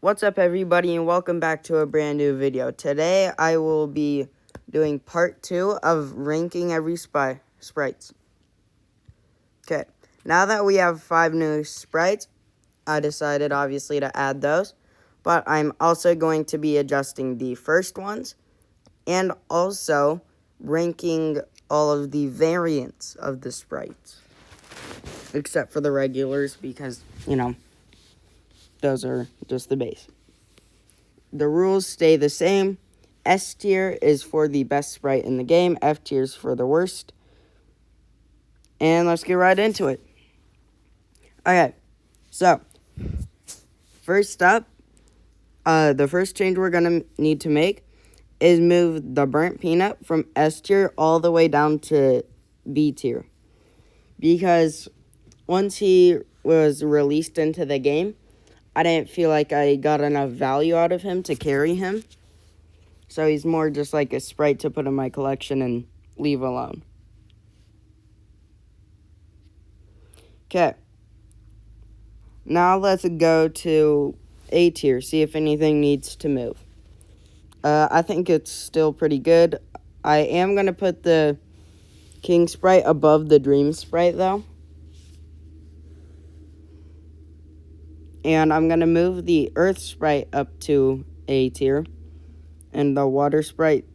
What's up, everybody, and welcome back to a brand new video. Today I will be doing part 2 of ranking every sprites. Okay, now that we have 5 new sprites, I decided obviously to add those, but I'm also going to be adjusting the first ones and also ranking all of the variants of the sprites, except for the regulars because, those are just the base. The rules stay the same. S tier is for the best sprite in the game. F tier is for the worst. And let's get right into it. Okay, so first up, the first change we're going to need to make is move the burnt peanut from S tier all the way down to B tier. Because once he was released into the game, I didn't feel like I got enough value out of him to carry him. So he's more just like a sprite to put in my collection and leave alone. Okay. Now let's go to A tier, see if anything needs to move. I think it's still pretty good. I am going to put the King Sprite above the Dream Sprite, though. And I'm going to move the Earth Sprite up to A tier. And the Water Sprite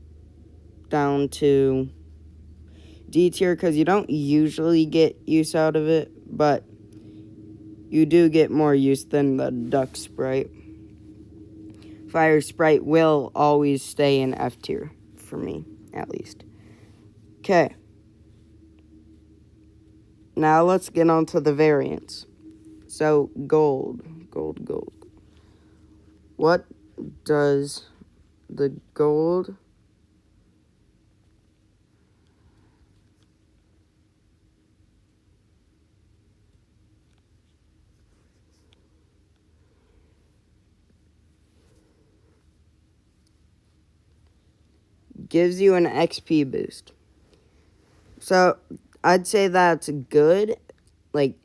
down to D tier, because you don't usually get use out of it, but you do get more use than the Duck Sprite. Fire Sprite will always stay in F tier, for me, at least. Okay. Now let's get on to the variants. So, gold. What does the gold gives you an XP boost? So, I'd say that's good. Like,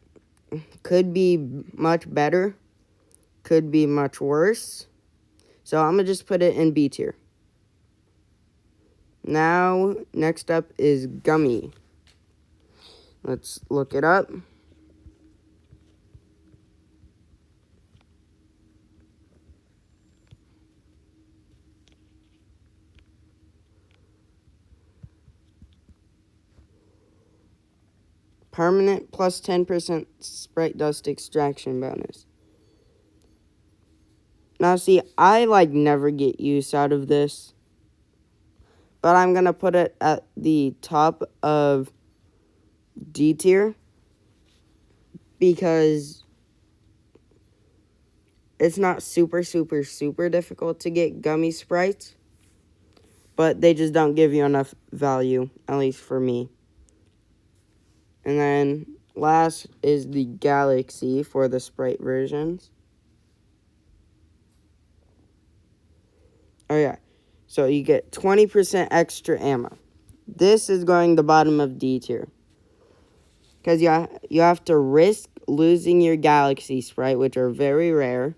could be much better. Could be much worse. So, I'm going to just put it in B tier. Now, next up is gummy. Let's look it up. Permanent plus 10% Sprite Dust extraction bonus. Now, see, I, never get use out of this. But I'm going to put it at the top of D tier. Because it's not super difficult to get gummy Sprites. But they just don't give you enough value, at least for me. And then last is the Galaxy for the Sprite versions. Oh, yeah. So you get 20% extra ammo. This is going the bottom of D tier. Because you have to risk losing your Galaxy Sprite, which are very rare.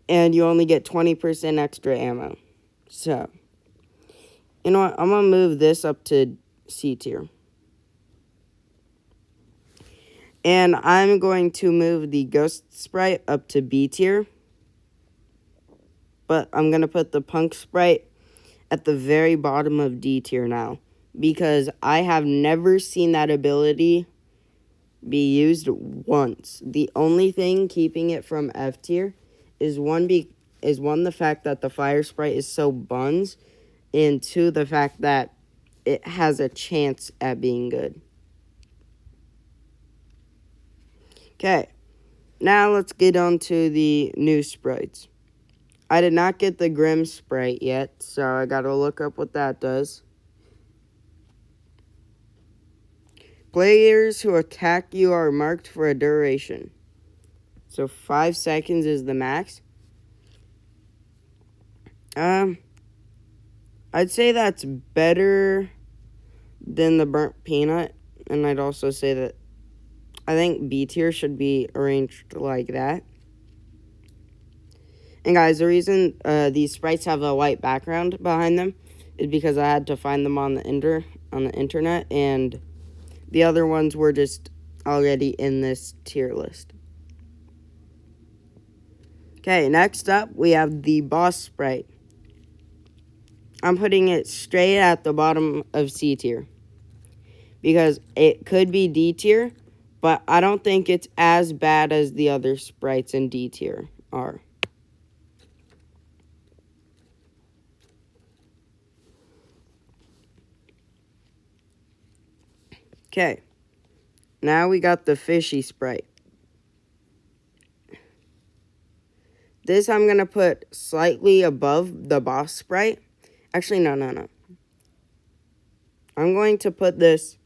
And you only get 20% extra ammo. So, you know what? I'm going to move this up to C tier. And I'm going to move the Ghost Sprite up to B tier. But I'm going to put the Punk Sprite at the very bottom of D tier now. Because I have never seen that ability be used once. The only thing keeping it from F tier is one, the fact that the Fire Sprite is so buns. And two, the fact that it has a chance at being good. Okay, now let's get on to the new sprites. I did not get the Grim Sprite yet, so I gotta look up what that does. Players who attack you are marked for a duration. So 5 seconds is the max. I'd say that's better than the burnt peanut, and I'd also say that I think B tier should be arranged like that. And guys, the reason these sprites have a white background behind them is because I had to find them on the internet, and the other ones were just already in this tier list. Okay, next up we have the boss sprite. I'm putting it straight at the bottom of C tier because it could be D tier, but I don't think it's as bad as the other sprites in D tier are. Okay, now we got the fishy sprite. This I'm going to put slightly above the boss sprite. Actually, no. I'm going to put this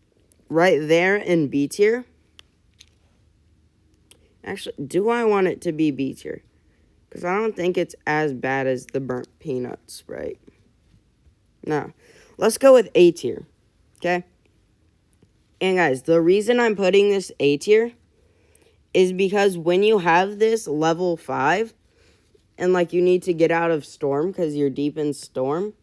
right there in B tier. Actually, do I want it to be B tier? Because I don't think it's as bad as the burnt peanut sprite. No. Let's go with A tier. Okay? And guys, the reason I'm putting this A tier is because when you have this level 5, and like you need to get out of storm because you're deep in storm,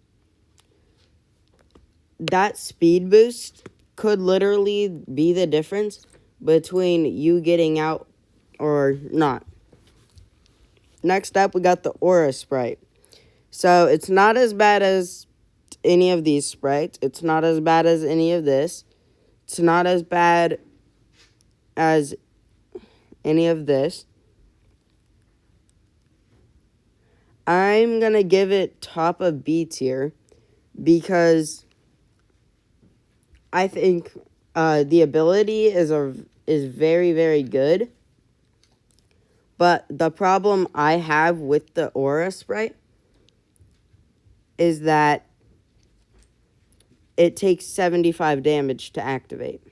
that speed boost could literally be the difference between you getting out or not. Next up, we got the aura sprite. So it's not as bad as any of these sprites. It's not as bad as any of this. It's not as bad as any of this. I'm going to give it top of B tier because I think the ability is very, very good. But the problem I have with the aura sprite is that it takes 75 damage to activate.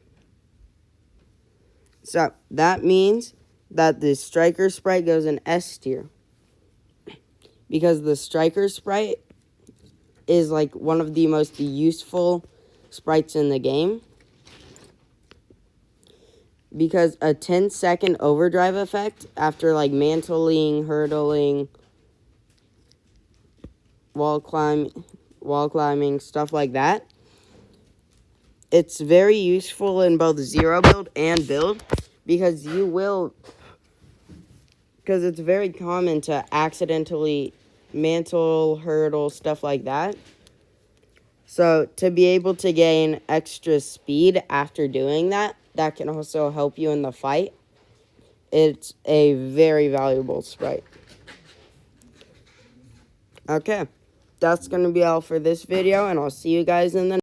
So that means that the striker sprite goes in S tier. Because the striker sprite is like one of the most useful sprites in the game. Because a 10-second overdrive effect after like mantling, hurdling, wall climbing, stuff like that. It's very useful in both zero build and build because it's very common to accidentally mantle, hurdle, stuff like that. So to be able to gain extra speed after doing that, that can also help you in the fight. It's a very valuable sprite. Okay, that's going to be all for this video, and I'll see you guys in the